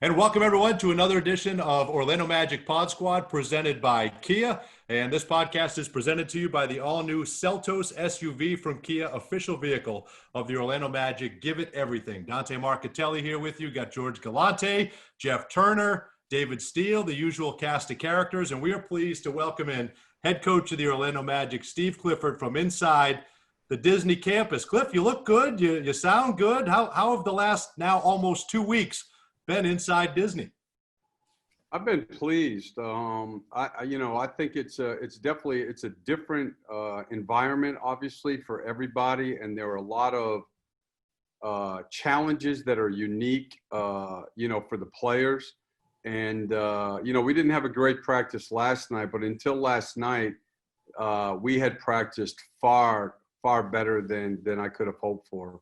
And welcome everyone to another edition of Orlando Magic Pod Squad presented by Kia. And this podcast is presented to you by the all-new Seltos SUV from Kia, official vehicle of the Orlando Magic. Give it everything. DANTE MARCHITELLI here with you. Got George Galante, Jeff Turner, David Steele, the usual cast of characters. And we are pleased to welcome in head coach of the Orlando Magic, Steve Clifford, from inside the Disney campus. Cliff, you look good. You sound good. How have the last now almost 2 weeks been inside Disney? I've been pleased. I think it's definitely a different environment, obviously, for everybody, and there are a lot of challenges that are unique, for the players. And we didn't have a great practice last night, but until last night, we had practiced far better than I could have hoped for.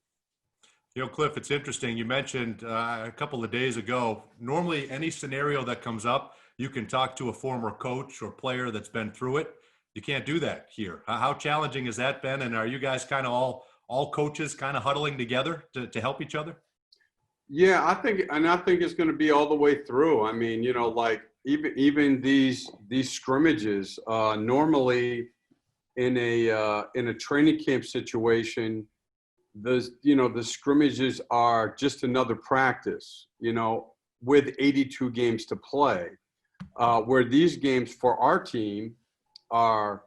Cliff, it's interesting. You mentioned a couple of days ago, normally any scenario that comes up, you can talk to a former coach or player that's been through it. You can't do that here. How challenging has that been? And are you guys kind of all coaches kind of huddling together to help each other? Yeah, I think it's going to be all the way through. I mean, even these scrimmages, normally in a training camp situation, the scrimmages are just another practice, with 82 games to play, where these games for our team are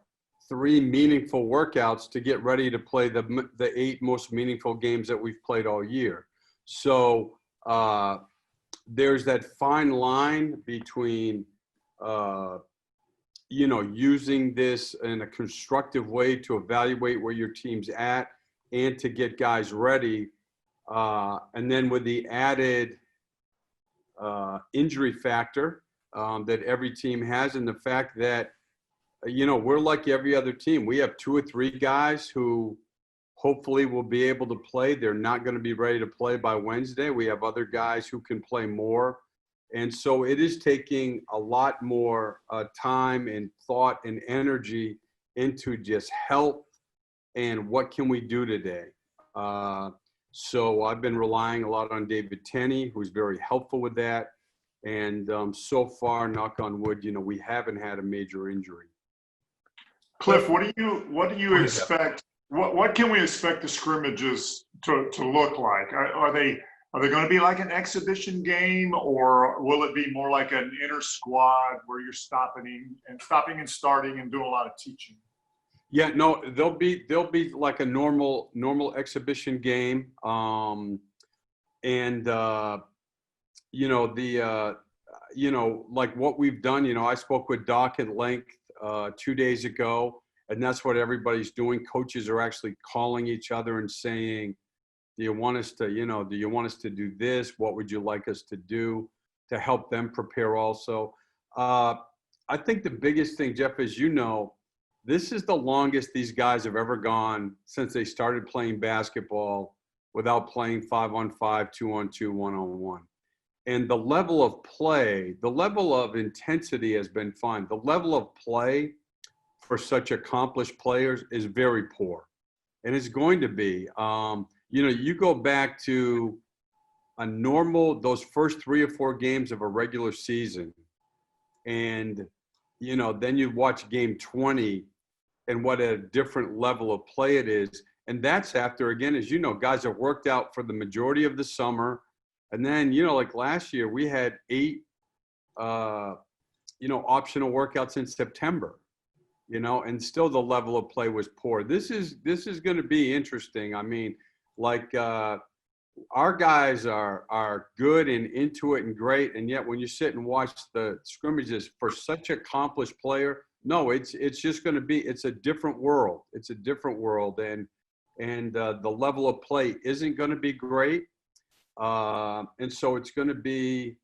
3 meaningful workouts to get ready to play the 8 most meaningful games that we've played all year. So there's that fine line between, using this in a constructive way to evaluate where your team's at and to get guys ready. And then with the added injury factor that every team has, and the fact that, we're like every other team. We have 2 or 3 guys who hopefully will be able to play. They're not going to be ready to play by Wednesday. We have other guys who can play more. And so it is taking a lot more time and thought and energy into just health and what can we do today. So I've been relying a lot on David Tenney, who's very helpful with that. And so far, knock on wood, we haven't had a major injury. Cliff, what do you expect? What can we expect the scrimmages to look like? Are they going to be like an exhibition game, or will it be more like an inter squad where you're stopping and starting and doing a lot of teaching? Yeah, no, they'll be like a normal exhibition game, like what we've done. I spoke with Doc at length 2 days ago, and that's what everybody's doing. Coaches are actually calling each other and saying, do you want us to do this? What would you like us to do to help them prepare also? I think the biggest thing, Jeff, is this is the longest these guys have ever gone since they started playing basketball without playing 5-on-5, 2-on-2, 1-on-1. And the level of play, the level of intensity has been fine. The level of play for such accomplished players is very poor. And it's going to be. You go back to those first 3 or 4 games of a regular season, and, then you watch game 20 and what a different level of play it is. And that's after, again, as guys have worked out for the majority of the summer. And then, like last year, we had 8, optional workouts in September, and still the level of play was poor. This is going to be interesting. I mean, our guys are good and into it and great. And yet when you sit and watch the scrimmages for such an accomplished player, no, it's just going to be, it's a different world. It's a different world. And the level of play isn't going to be great. And so it's going to be,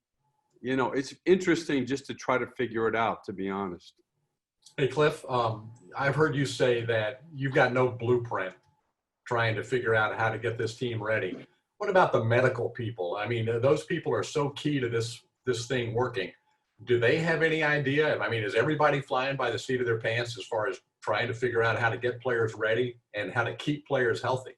it's interesting just to try to figure it out, to be honest. Hey, Cliff, I've heard you say that you've got no blueprint trying to figure out how to get this team ready. What about the medical people? I mean, those people are so key to this thing working. Do they have any idea? I mean, is everybody flying by the seat of their pants as far as trying to figure out how to get players ready and how to keep players healthy?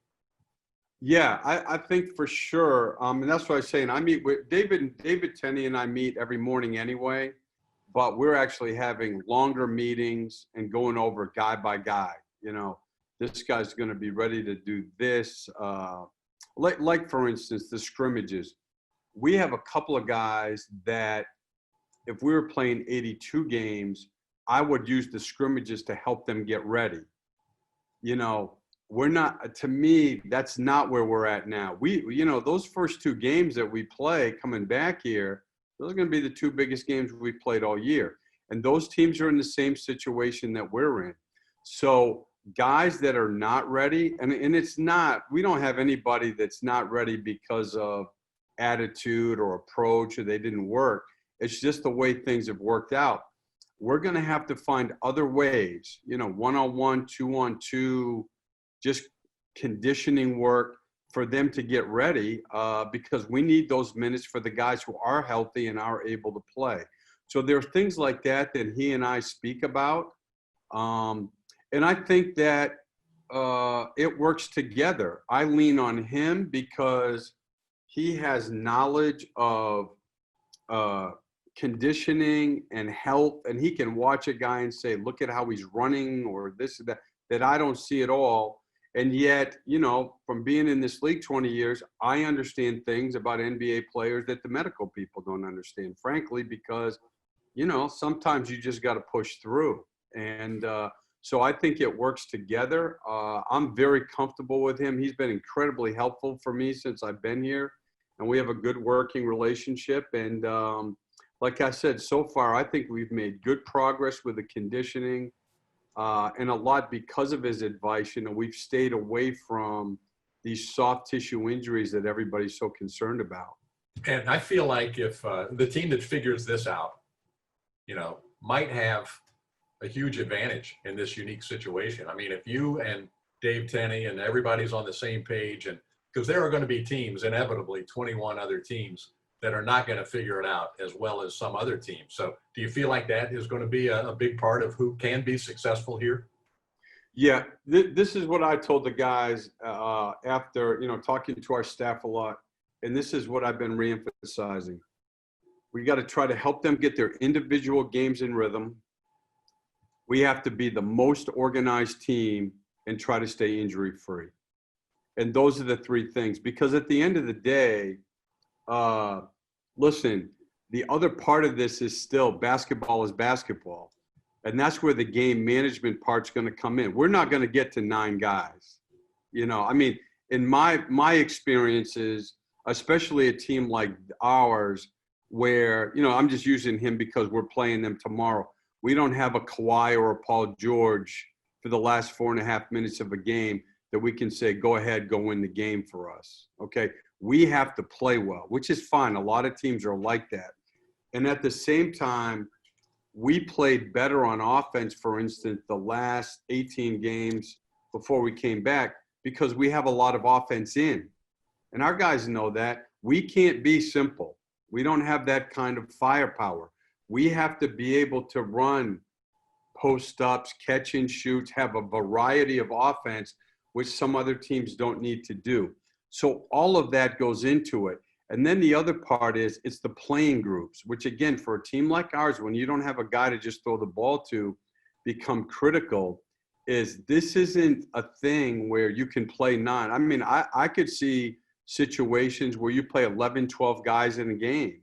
Yeah, I think for sure. And that's what I was saying. I meet with David Tenney and I meet every morning anyway, but we're actually having longer meetings and going over guy by guy. You know, this guy's going to be ready to do this. Like for instance, the scrimmages. We have a couple of guys that if we were playing 82 games, I would use the scrimmages to help them get ready. You know, we're not, to me, that's not where we're at now. Those first two games that we play coming back here, those are going to be the two biggest games we've played all year. And those teams are in the same situation that we're in. So guys that are not ready, and it's not, we don't have anybody that's not ready because of attitude or approach or they didn't work. It's just the way things have worked out. We're going to have to find other ways, one-on-one, two-on-two, just conditioning work for them to get ready because we need those minutes for the guys who are healthy and are able to play. So there are things like that he and I speak about. And I think that it works together. I lean on him because he has knowledge of conditioning and health, and he can watch a guy and say, look at how he's running or this or that I don't see at all. And yet, from being in this league 20 years, I understand things about NBA players that the medical people don't understand, frankly, because, sometimes you just got to push through. And so I think it works together. I'm very comfortable with him. He's been incredibly helpful for me since I've been here, and we have a good working relationship. And like I said, so far, I think we've made good progress with the conditioning and a lot because of his advice. We've stayed away from these soft tissue injuries that everybody's so concerned about. And I feel like if the team that figures this out, might have a huge advantage in this unique situation. I mean, if you and Dave Tenney and everybody's on the same page, and because there are going to be teams, inevitably 21 other teams, that are not going to figure it out as well as some other teams. So do you feel like that is going to be a big part of who can be successful here? Yeah, this is what I told the guys after, talking to our staff a lot. And this is what I've been reemphasizing. We got to try to help them get their individual games in rhythm. We have to be the most organized team and try to stay injury free. And those are the three things, because at the end of the day, listen, the other part of this is still basketball is basketball. And that's where the game management part's going to come in. We're not going to get to 9 guys. I mean, in my experiences, especially a team like ours, where, I'm just using him because we're playing them tomorrow. We don't have a Kawhi or a Paul George for the last 4.5 minutes of a game that we can say, go ahead, go win the game for us. Okay. We have to play well, which is fine. A lot of teams are like that. And at the same time, we played better on offense, for instance, the last 18 games before we came back, because we have a lot of offense in. And our guys know that. We can't be simple. We don't have that kind of firepower. We have to be able to run post-ups, catch and shoots, have a variety of offense, which some other teams don't need to do. So all of that goes into it. And then the other part is it's the playing groups, which again, for a team like ours, when you don't have a guy to just throw the ball to, become critical, is this isn't a thing where you can play 9. I mean, I could see situations where you play 11, 12 guys in a game.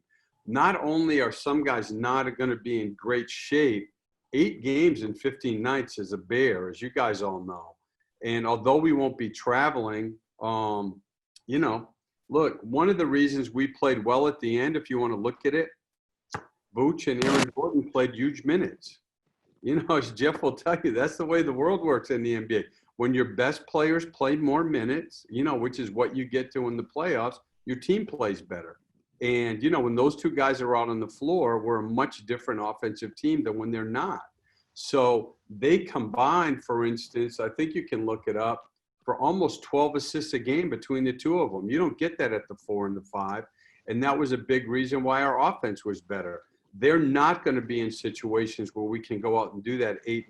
Not only are some guys not going to be in great shape, 8 games in 15 nights is a bear, as you guys all know. And although we won't be traveling, look, one of the reasons we played well at the end, if you want to look at it, Vooch and Aaron Gordon played huge minutes. As Jeff will tell you, that's the way the world works in the NBA. When your best players play more minutes, which is what you get to in the playoffs, your team plays better. And, when those two guys are out on the floor, we're a much different offensive team than when they're not. So they combined, for instance, I think you can look it up, for almost 12 assists a game between the two of them. You don't get that at the 4 and the 5. And that was a big reason why our offense was better. They're not going to be in situations where we can go out and do that 8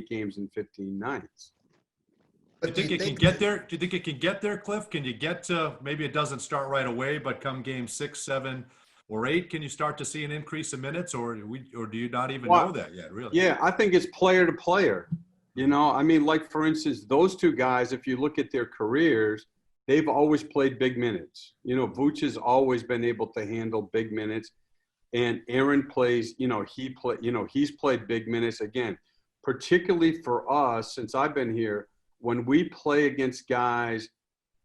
games in 15 nights. Do you think it can get there? Do you think it can get there, Cliff? Can you get to, maybe it doesn't start right away, but come game 6, 7, or 8, can you start to see an increase in minutes, or do you not even know that yet, really? Yeah, I think it's player to player. I mean, like for instance, those two guys, if you look at their careers, they've always played big minutes. Vooch has always been able to handle big minutes, and Aaron plays. He's played big minutes again, particularly for us since I've been here. When we play against guys,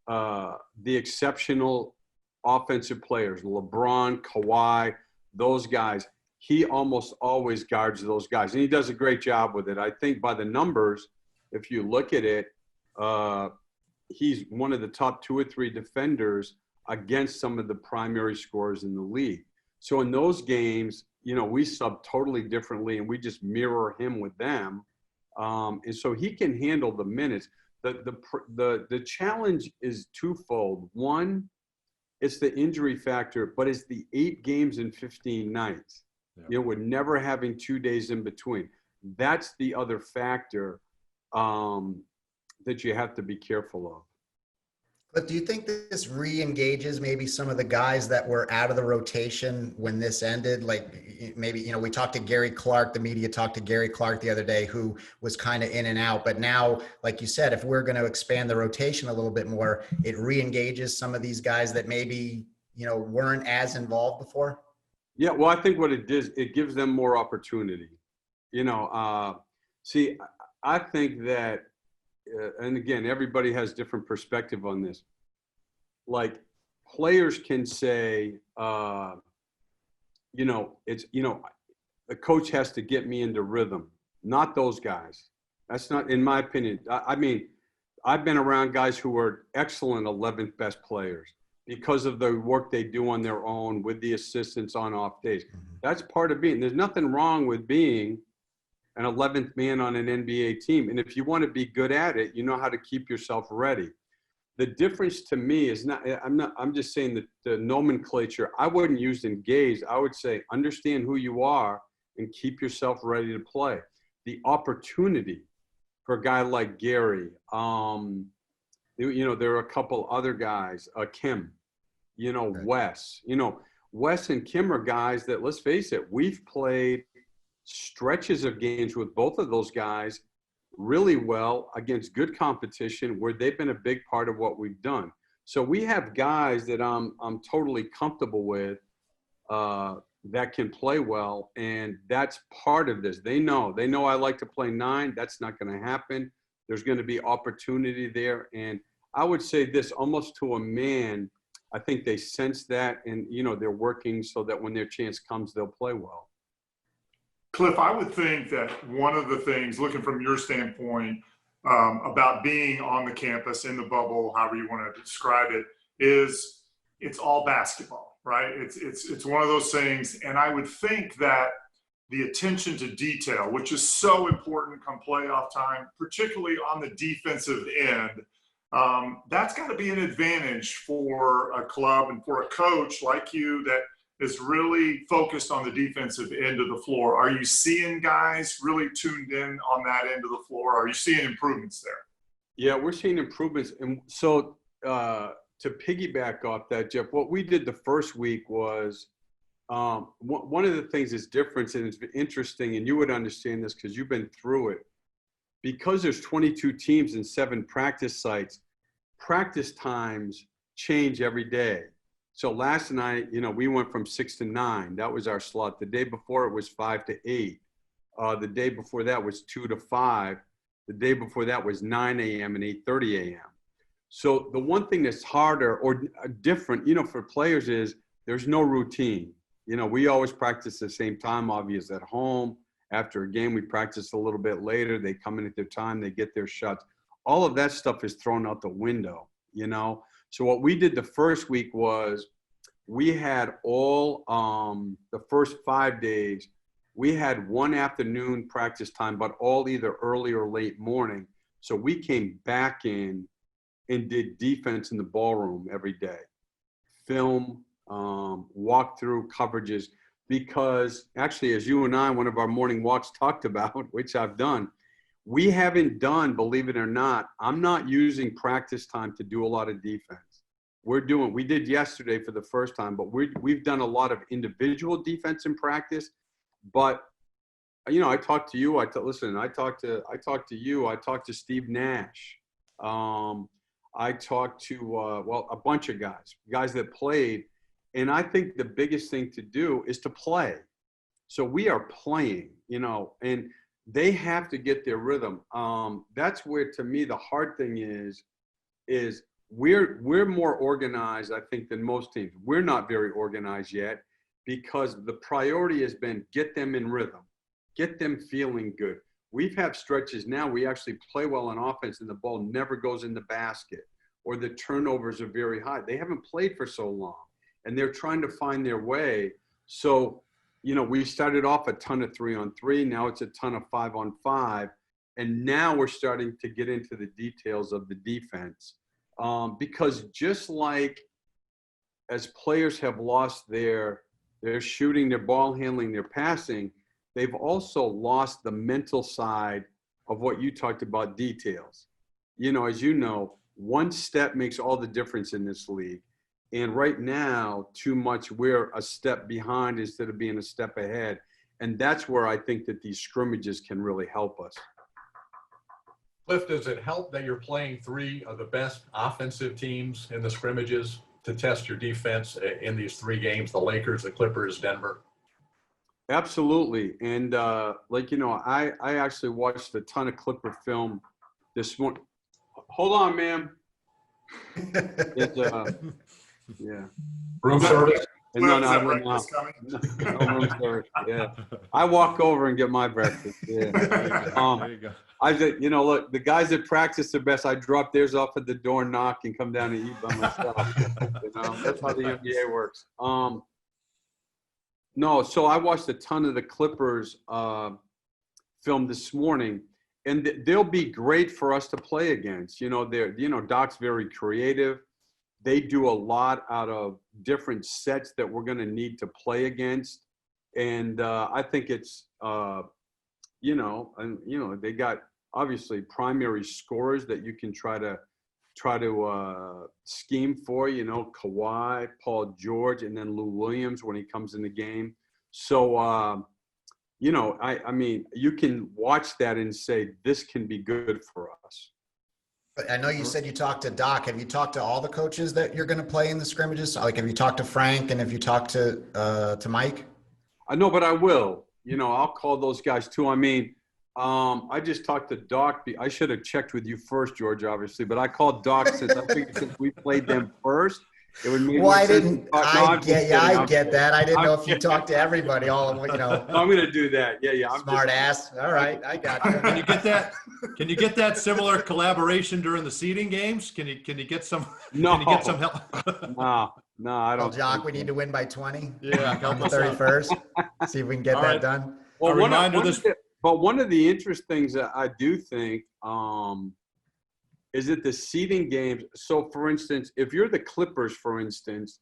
the exceptional offensive players, LeBron, Kawhi, those guys, he almost always guards those guys. And he does a great job with it. I think by the numbers, if you look at it, he's one of the top 2 or 3 defenders against some of the primary scorers in the league. So in those games, we sub totally differently, and we just mirror him with them. And so he can handle the minutes. The challenge is twofold. One, it's the injury factor, but it's the 8 games in 15 nights. Yeah. We're never having 2 days in between. That's the other factor that you have to be careful of. But do you think this re-engages maybe some of the guys that were out of the rotation when this ended? Like maybe, we talked to Gary Clark, the media talked to Gary Clark the other day, who was kind of in and out. But now, like you said, if we're going to expand the rotation a little bit more, it re-engages some of these guys that maybe, weren't as involved before? Yeah, well, I think what it does, it gives them more opportunity. See, I think that, and again, everybody has different perspective on this. Like players can say, the coach has to get me into rhythm. Not those guys. That's not, in my opinion. I mean, I've been around guys who are excellent 11th best players because of the work they do on their own with the assistants on off days. That's part of being. There's nothing wrong with being an 11th man on an NBA team. And if you want to be good at it, you know how to keep yourself ready. The difference to me is I'm just saying that the nomenclature, I wouldn't use engage. I would say understand who you are and keep yourself ready to play. The opportunity for a guy like Gary, there are a couple other guys, Kim, Wes, Wes and Kim are guys that, let's face it, we've played stretches of games with both of those guys really well against good competition where they've been a big part of what we've done. So we have guys that I'm totally comfortable with that can play well, and that's part of this. They know I like to play 9. That's not going to happen. There's going to be opportunity there, and I would say this almost to a man. I think they sense that, and they're working so that when their chance comes, they'll play well. Cliff, I would think that one of the things, looking from your standpoint, about being on the campus, in the bubble, however you want to describe it, is it's all basketball, right? It's one of those things. And I would think that the attention to detail, which is so important come playoff time, particularly on the defensive end, that's got to be an advantage for a club and for a coach like you that is really focused on the defensive end of the floor. Are you seeing guys really tuned in on that end of the floor? Are you seeing improvements there? Yeah, we're seeing improvements. And so to piggyback off that, Jeff, what we did the first week was one of the things that's different, and it's interesting, and you would understand this because you've been through it. Because there's 22 teams and 7 practice sites, practice times change every day. So last night, we went from 6 to 9. That was our slot. The day before it was 5 to 8. The day before that was 2 to 5. The day before that was 9 a.m. and 8:30 a.m. So the one thing that's harder or different, for players is there's no routine. We always practice the same time, obviously at home. After a game, we practice a little bit later. They come in at their time. They get their shots. All of that stuff is thrown out the window, So what we did the first week was we had all the first 5 days, we had one afternoon practice time, but all either early or late morning. So we came back in and did defense in the ballroom every day, film, walk through coverages, because actually, as you and I, one of our morning walks talked about, which I've done, we haven't done, believe it or not, I'm not using practice time to do a lot of defense. We did yesterday for the first time, but we've done a lot of individual defense in practice. But, you know, I talked to you, I talked to you, I talked to Steve Nash. I talked to, well, a bunch of guys that played. And I think the biggest thing to do is to play. So we are playing, you know, and they have to get their rhythm. That's where, to me, the hard thing is we're more organized, I think, than most teams. We're not very organized yet because the priority has been get them in rhythm, get them feeling good. We've had stretches now we actually play well on offense and the ball never goes in the basket or the turnovers are very high. They haven't played for so long and they're trying to find their way. So, you know, we started off a ton of 3-on-3. Now it's a ton of 5-on-5. And now we're starting to get into the details of the defense. Because just like as players have lost their shooting, their ball handling, their passing, they've also lost the mental side of what you talked about, details. You know, as you know, one step makes all the difference in this league. And right now, too much, we're a step behind instead of being a step ahead. And that's where I think that these scrimmages can really help us. Cliff, does it help that you're playing three of the best offensive teams in the scrimmages to test your defense in these three games, the Lakers, the Clippers, Denver? Absolutely. And like, you know, I actually watched a ton of Clipper film this morning. Hold on, ma'am. Yeah. Room service? No, Is that breakfast coming? No room service. Yeah. I walk over and get my breakfast. Yeah. There you go. I said, you know, look, the guys that practice the best, I drop theirs off at the door, knock, and come down and eat by myself. You know, that's how the NBA works. No, so I watched a ton of the Clippers film this morning, and they'll be great for us to play against. You know, Doc's very creative. They do a lot out of different sets that we're going to need to play against. And I think it's, they got obviously primary scorers that you can try to scheme for, you know, Kawhi, Paul George, and then Lou Williams when he comes in the game. So, I mean, you can watch that and say, this can be good for us. I know you said you talked to Doc. Have you talked to all the coaches that you're going to play in the scrimmages? Like, have you talked to Frank and have you talked to Mike? I know, but I will. You know, I'll call those guys too. I mean, I just talked to Doc. I should have checked with you first, George, obviously, but I called Doc since we played them first. It would make I get that. I didn't know if you talked to everybody. I'm going to do that. Yeah. I'm smart ass. All right, I got you. Can you get that? Can you get that similar collaboration during the seeding games? Can you get some? No. Can you get some help? No, I don't. Well, Jock, we need to win by 20. Yeah, On the 31st. See if we can get that done. Well, one of the interesting things that I do think is that the seeding games. So, for instance, if you're the Clippers, for instance,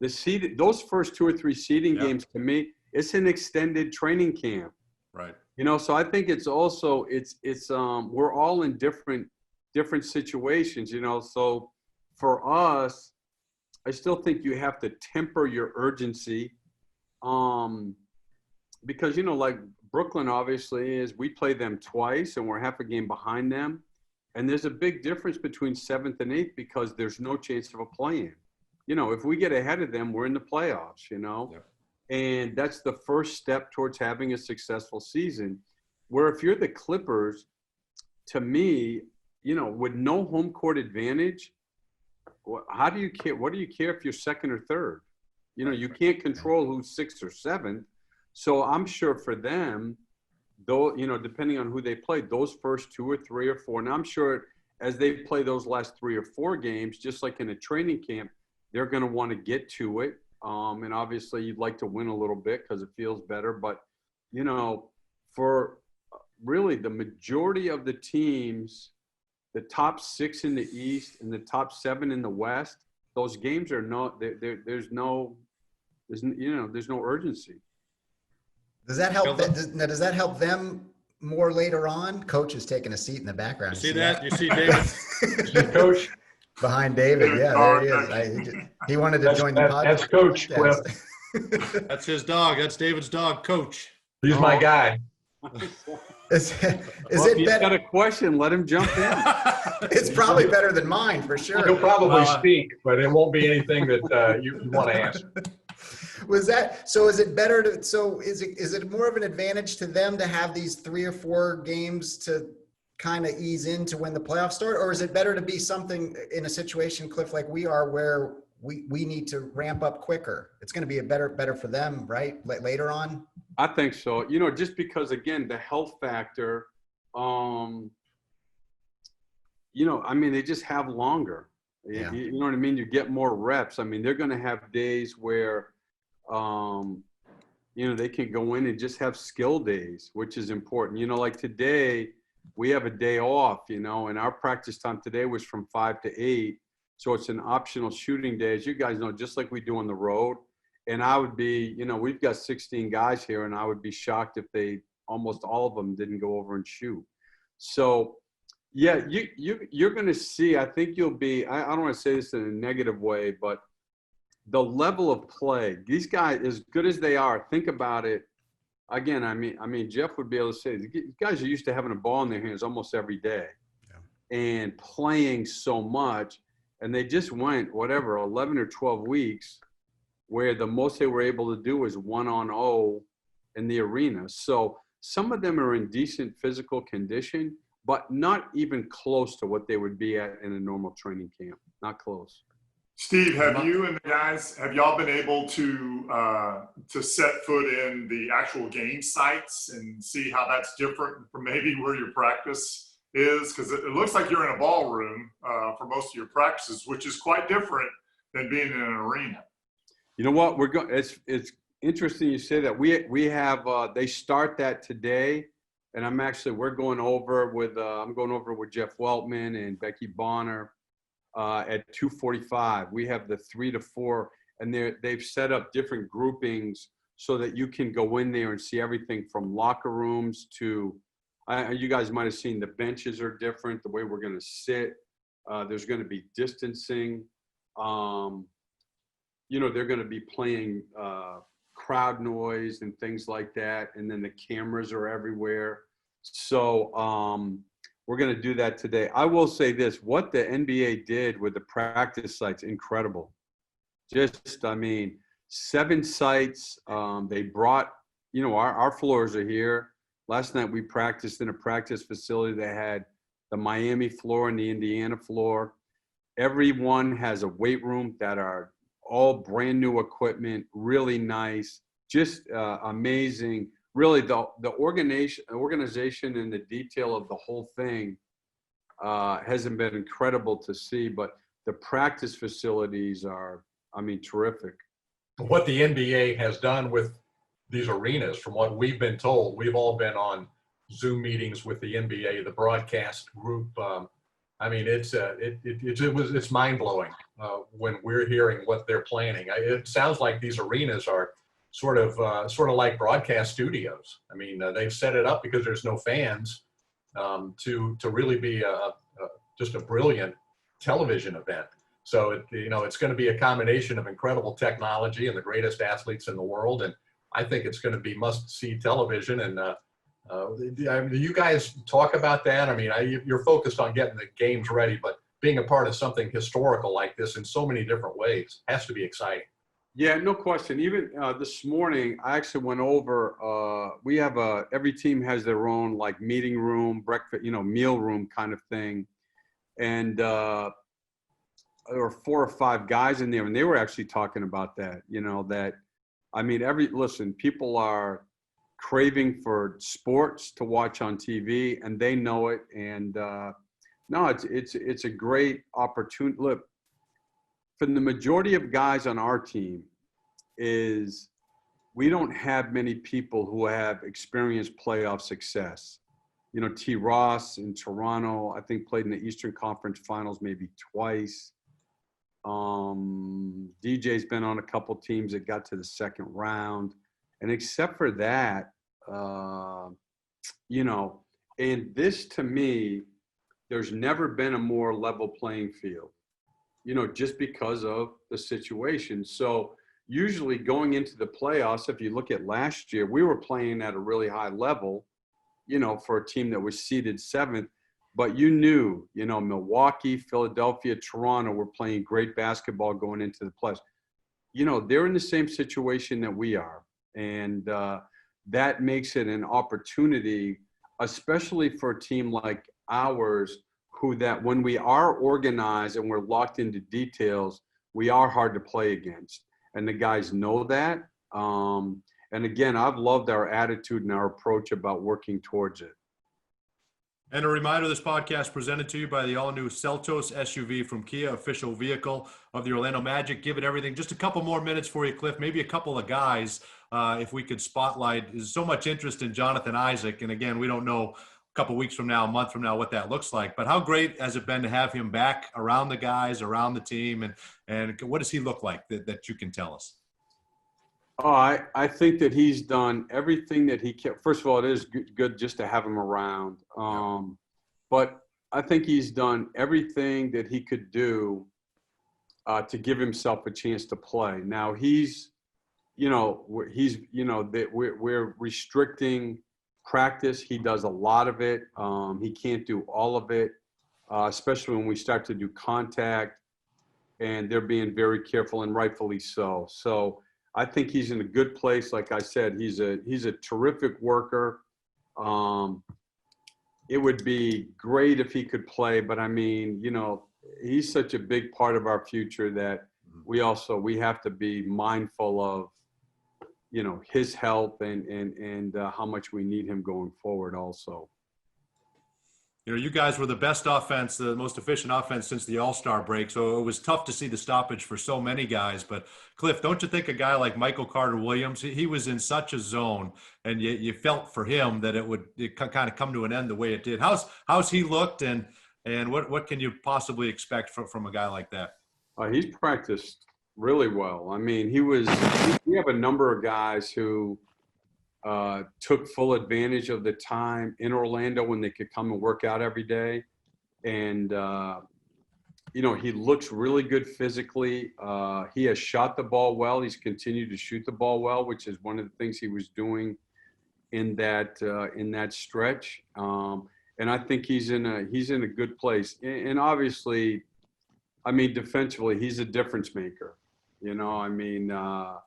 those first 2 or 3 seeding games, to me, it's an extended training camp. Right. You know, so I think it's also we're all in different situations. You know, so for us, I still think you have to temper your urgency, because, you know, like Brooklyn obviously we play them twice and we're half a game behind them. And there's a big difference between 7th and 8th because there's no chance of a play-in. You know, if we get ahead of them, we're in the playoffs, you know. Yep. And that's the first step towards having a successful season. Where if you're the Clippers, to me, you know, with no home court advantage, how do you care? What do you care if you're 2nd or 3rd? You know, you can't control who's 6th or 7th. So I'm sure for them, though, you know, depending on who they play, those first 2 or 3 or 4, and I'm sure as they play those last 3 or 4 games, just like in a training camp, they're going to want to get to it. And obviously you'd like to win a little bit because it feels better. But, you know, for really the majority of the teams, the top 6 in the East and the top 7 in the West, those games are there's no urgency. Does that help? Does that help them more later on. Coach is taking a seat in the background. You see that? You see David? See, Coach, Behind David. Yeah, there he is. He wanted to join the podcast. That's Coach Cliff. That's his dog. That's David's dog, Coach. He's my guy. Is Well, if it he's got better? a question, let him jump in. It's probably better than mine for sure. He'll probably speak, but it won't be anything that you want to answer. Was that so? Is it better to? So is it more of an advantage to them to have these 3 or 4 games to kind of ease into when the playoffs start, or is it better to be something in a situation, Cliff, like we are, where we need to ramp up quicker? It's going to be a better for them, right? Later on. I think so. Just because, again, the health factor, I mean, they just have longer. Yeah. You know what I mean? You get more reps. I mean, they're going to have days where, they can go in and just have skill days, which is important. Like today, we have a day off, and our practice time today was from 5 to 8. So it's an optional shooting day, as you guys know, just like we do on the road. And I would be, we've got 16 guys here, and I would be shocked if almost all of them didn't go over and shoot. So, yeah, you're going to see, I think you'll be, I don't want to say this in a negative way, but the level of play, these guys, as good as they are, think about it. Again, I mean, Jeff would be able to say, these guys are used to having a ball in their hands almost every day and playing so much. And they just went, 11 or 12 weeks where the most they were able to do was 1-on-0 in the arena. So some of them are in decent physical condition, but not even close to what they would be at in a normal training camp. Not close. Steve, have you and the guys, have y'all been able to set foot in the actual game sites and see how that's different from maybe where your practice is? Because it looks like you're in a ballroom for most of your practices, which is quite different than being in an arena. You know what? It's interesting you say that. We have they start that today, and we're going over with I'm going over with Jeff Weltman and Becky Bonner at 2:45. We have the 3 to 4, and they've set up different groupings so that you can go in there and see everything from locker rooms to. You guys might have seen the benches are different. The way we're going to sit, there's going to be distancing. They're going to be playing crowd noise and things like that. And then the cameras are everywhere. So we're going to do that today. I will say this, what the NBA did with the practice sites, incredible. 7 sites. They brought, our floors are here. Last night we practiced in a practice facility that had the Miami floor and the Indiana floor. Everyone has a weight room that are all brand new equipment, really nice, just amazing. Really, the organization and the detail of the whole thing hasn't been incredible to see, but the practice facilities are, terrific. What the NBA has done with these arenas, from what we've been told, we've all been on Zoom meetings with the NBA, the broadcast group. It's mind blowing when we're hearing what they're planning. It sounds like these arenas are sort of like broadcast studios. They've set it up because there's no fans to really be just a brilliant television event. So it's going to be a combination of incredible technology and the greatest athletes in the world, and I think it's going to be must-see television. And do you guys talk about that? You're focused on getting the games ready, but being a part of something historical like this in so many different ways has to be exciting. Yeah, no question. Even this morning, I actually went over. We have every team has their own meeting room, breakfast, meal room kind of thing, and there were 4 or 5 guys in there, and they were actually talking about that. Listen, people are craving for sports to watch on TV, and they know it. And it's a great opportunity. Look, for the majority of guys on our team, we don't have many people who have experienced playoff success. T. Ross in Toronto, I think, played in the Eastern Conference Finals maybe twice. DJ's been on a couple teams that got to the second round, and except for that, you know, and this to me, there's never been a more level playing field, you know, just because of the situation. So usually going into the playoffs, if you look at last year, we were playing at a really high level, you know, for a team that was seeded 7th, but you knew, you know, Milwaukee, Philadelphia, Toronto were playing great basketball going into the playoffs. You know, they're in the same situation that we are. And that makes it an opportunity, especially for a team like ours, who that when we are organized and we're locked into details, we are hard to play against. And the guys know that. And again, I've loved our attitude and our approach about working towards it. And a reminder, this podcast presented to you by the all-new Seltos SUV from Kia, official vehicle of the Orlando Magic. Give it everything. Just a couple more minutes for you, Cliff. Maybe a couple of guys, if we could spotlight. There's so much interest in Jonathan Isaac. And again, we don't know a couple weeks from now, a month from now, what that looks like. But how great has it been to have him back around the guys, around the team? And what does he look like that you can tell us? Oh, I think that he's done everything that he can. First of all, it is good just to have him around. But I think he's done everything that he could do to give himself a chance to play. Now we're restricting practice. He does a lot of it. He can't do all of it, especially when we start to do contact, and they're being very careful, and rightfully so. So I think he's in a good place. Like I said, he's a terrific worker. It would be great if he could play, but I mean, you know, he's such a big part of our future that we have to be mindful of, you know, his health and how much we need him going forward also. You know, you guys were the best offense, the most efficient offense since the All-Star break. So it was tough to see the stoppage for so many guys. But Cliff, don't you think a guy like Michael Carter-Williams, he was in such a zone, and you felt for him that it kind of come to an end the way it did. How's he looked, and what can you possibly expect from a guy like that? He's practiced really well. I mean, we have a number of guys who took full advantage of the time in Orlando when they could come and work out every day. And, you know, he looks really good physically. He has shot the ball well. He's continued to shoot the ball well, which is one of the things he was doing in that stretch. And I think he's in a good place. And obviously, I mean, defensively, he's a difference maker. You know, I mean, I've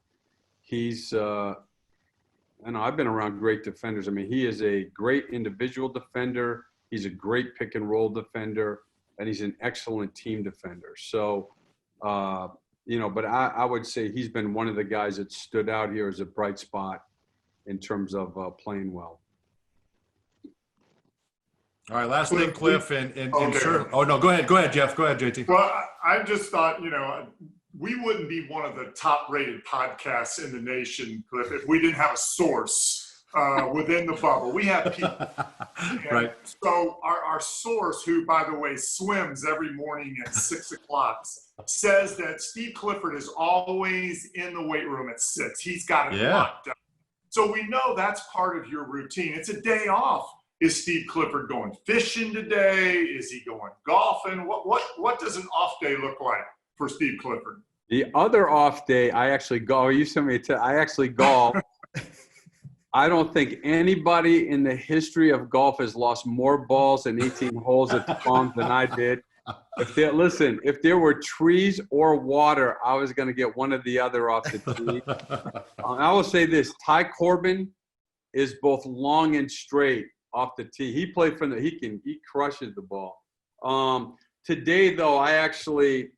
been around great defenders. I mean, he is a great individual defender. He's a great pick and roll defender, and he's an excellent team defender. So, you know, but I would say he's been one of the guys that stood out here as a bright spot in terms of playing well. All right, last thing, Cliff, and Okay. sure. Oh no, go ahead, Jeff. Go ahead, JT. Well, I just thought, you know, we wouldn't be one of the top-rated podcasts in the nation, Cliff, if we didn't have a source within the bubble. We have people. Right. So our source, who, by the way, swims every morning at 6 o'clock, says that Steve Clifford is always in the weight room at 6. He's got it locked up. So we know that's part of your routine. It's a day off. Is Steve Clifford going fishing today? Is he going golfing? What does an off day look like for Steve Clifford? The other off day, I actually golf. You sent me I actually golf. I don't think anybody in the history of golf has lost more balls in 18 holes at the Palms than I did. If there were trees or water, I was going to get one or the other off the tee. I will say this: Ty Corbin is both long and straight off the tee. He played he crushes the ball. Today though, I actually,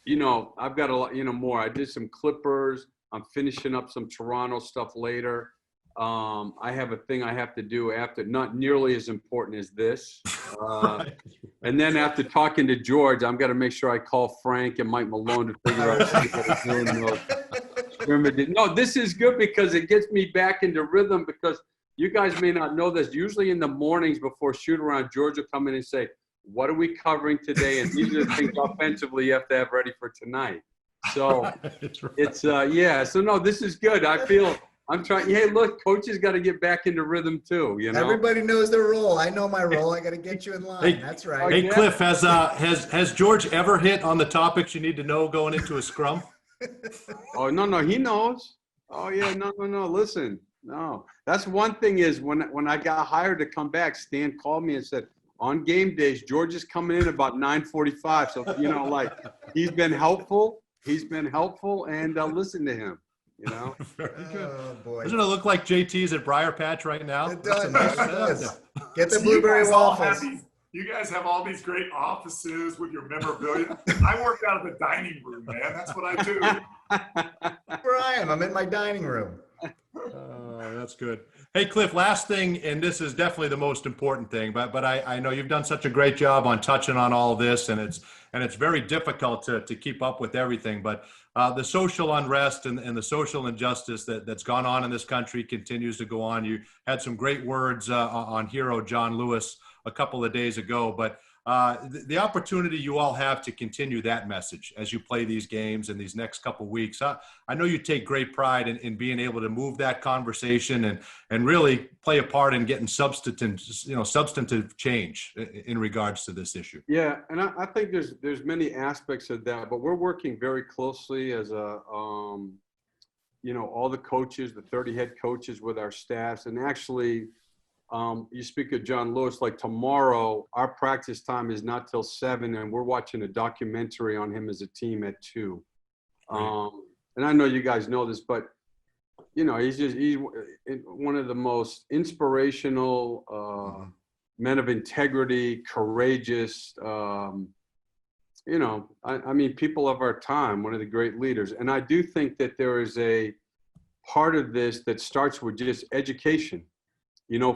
you know, I've got a lot, you know, more. I did some Clippers. I'm finishing up some Toronto stuff later. I have a thing I have to do after, not nearly as important as this. And then after talking to George, I'm going to make sure I call Frank and Mike Malone to figure out what they're doing. No, this is good because it gets me back into rhythm, because you guys may not know this. Usually in the mornings before shoot around, George will come in and say, what are we covering today? And these are the things offensively you have to have ready for tonight. So it's, yeah. So no, this is good. I feel I'm trying. Hey, look, coaches got to get back into rhythm too. You know, Everybody knows their role. I know my role. I got to get you in line. That's right. Hey, Cliff, has George ever hit on the topics you need to know going into a scrum? Oh, no, he knows. Oh yeah, no. Listen, no. That's one thing is when I got hired to come back, Stan called me and said, on game days, George is coming in about 9:45. So, like he's been helpful. And listen to him, Very good. Oh boy. Doesn't it look like JT's at Briar Patch right now? It does. It does. Get the So blueberry waffles. you guys have all these great offices with your memorabilia. I work out of the dining room, man. That's what I do. Where I am. I'm in my dining room. That's good. Hey, Cliff, last thing, and this is definitely the most important thing, but I know you've done such a great job on touching on all of this, and it's very difficult to keep up with everything. But the social unrest and the social injustice that's gone on in this country continues to go on. You had some great words on hero John Lewis a couple of days ago, but the opportunity you all have to continue that message as you play these games in these next couple of weeks. I know you take great pride in being able to move that conversation and really play a part in getting substantive change in regards to this issue. Yeah, and I think there's many aspects of that, but we're working very closely as all the coaches, the 30 head coaches with our staffs, and actually. You speak of John Lewis, like tomorrow, our practice time is not till 7, and we're watching a documentary on him as a team at 2. Right. And I know you guys know this, but he's one of the most inspirational men of integrity, courageous. I mean, people of our time, one of the great leaders. And I do think that there is a part of this that starts with just education.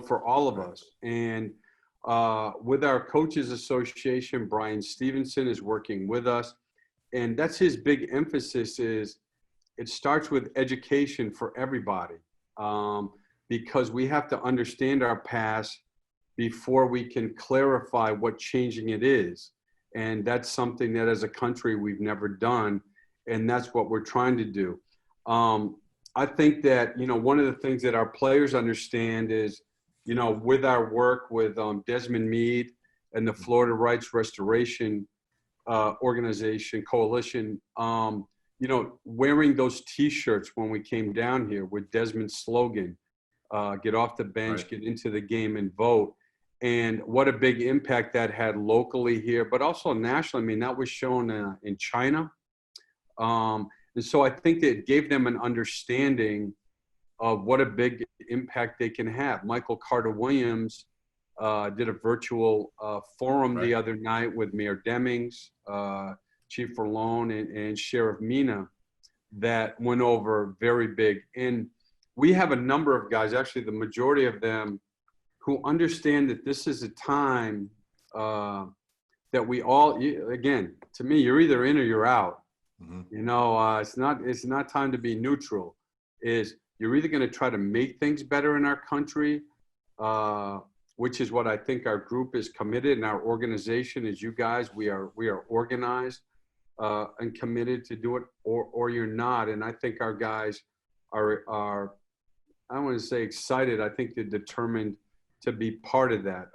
For all of us. And with our Coaches Association, Brian Stevenson is working with us. And that's his big emphasis is it starts with education for everybody because we have to understand our past before we can clarify what changing it is. And that's something that as a country we've never done. And that's what we're trying to do. I think that, one of the things that our players understand is, with our work with Desmond Meade and the Florida Rights Restoration Organization Coalition, wearing those T-shirts when we came down here with Desmond's slogan, get off the bench, get into the game and vote. And what a big impact that had locally here, but also nationally. I mean, that was shown in China. And so I think that it gave them an understanding of what a big impact they can have. Michael Carter-Williams did a virtual forum the other night with Mayor Demings, Chief Verlone, and Sheriff Mina that went over very big. And we have a number of guys, actually the majority of them, who understand that this is a time that we all, again, to me, you're either in or you're out. Mm-hmm. It's not time to be neutral. You're either going to try to make things better in our country, which is what I think our group is committed, and our organization is you guys. We are organized and committed to do it, or you're not. And I think our guys are I don't want to say excited. I think they're determined to be part of that.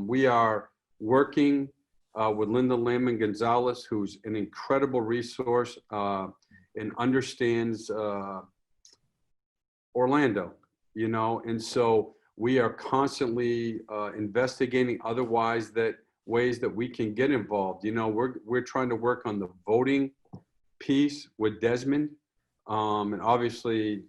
We are working with Linda Lehman Gonzalez, who's an incredible resource and understands Orlando, and so we are constantly investigating ways that we can get involved. We're trying to work on the voting piece with Desmond, and obviously,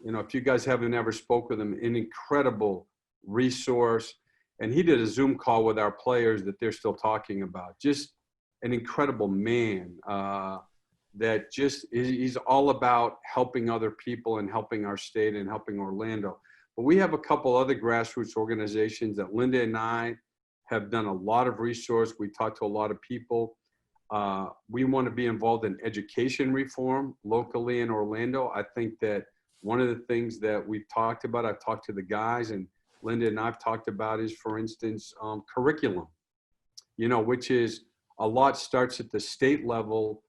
if you guys haven't ever spoke with him, an incredible resource. And he did a Zoom call with our players that they're still talking about. Just an incredible man that he's all about helping other people and helping our state and helping Orlando. But we have a couple other grassroots organizations that Linda and I have done a lot of resource. We talk to a lot of people. We want to be involved in education reform locally in Orlando. I think that one of the things that we've talked about, I've talked to the guys, and Linda and I've talked about is, for instance, curriculum, which is a lot starts at the state level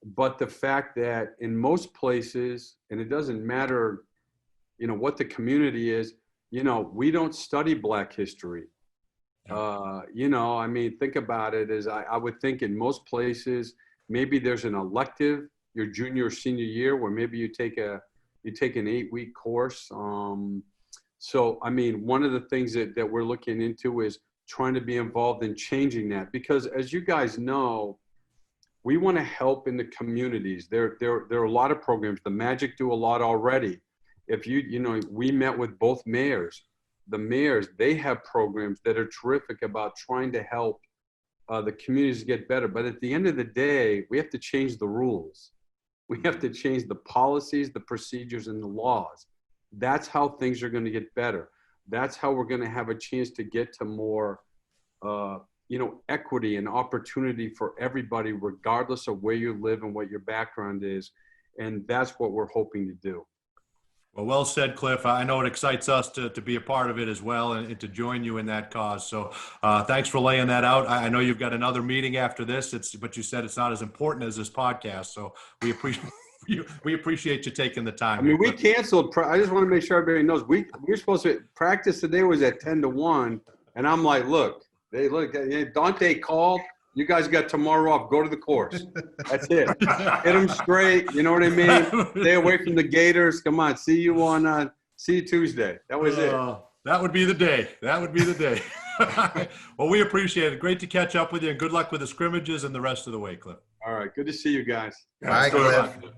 But the fact that in most places, and it doesn't matter, what the community is, we don't study Black history. I mean, think about it as I would think in most places, maybe there's an elective your junior or senior year where maybe you take an 8-week course. So, I mean, one of the things that we're looking into is trying to be involved in changing that, because as you guys know, we want to help in the communities. There are a lot of programs. The Magic do a lot already. If we met with both mayors. The mayors, they have programs that are terrific about trying to help the communities get better. But at the end of the day, we have to change the rules. We have to change the policies, the procedures, and the laws. That's how things are going to get better. That's how we're going to have a chance to get to more, equity and opportunity for everybody, regardless of where you live and what your background is. And that's what we're hoping to do. Well said, Cliff. I know it excites us to be a part of it as well and to join you in that cause. So thanks for laying that out. I know you've got another meeting after this, but you said it's not as important as this podcast. So we appreciate you taking the time. I mean, we canceled. I just want to make sure everybody knows we were supposed to practice today was at 10-1. And I'm like, look, Dante called. You guys got tomorrow off. Go to the course. That's it. Hit them straight. You know what I mean? Stay away from the Gators. Come on. See you Tuesday. That was it. That would be the day. That would be the day. Well, we appreciate it. Great to catch up with you, and good luck with the scrimmages and the rest of the way, Cliff. All right. Good to see you guys. All right, Cliff.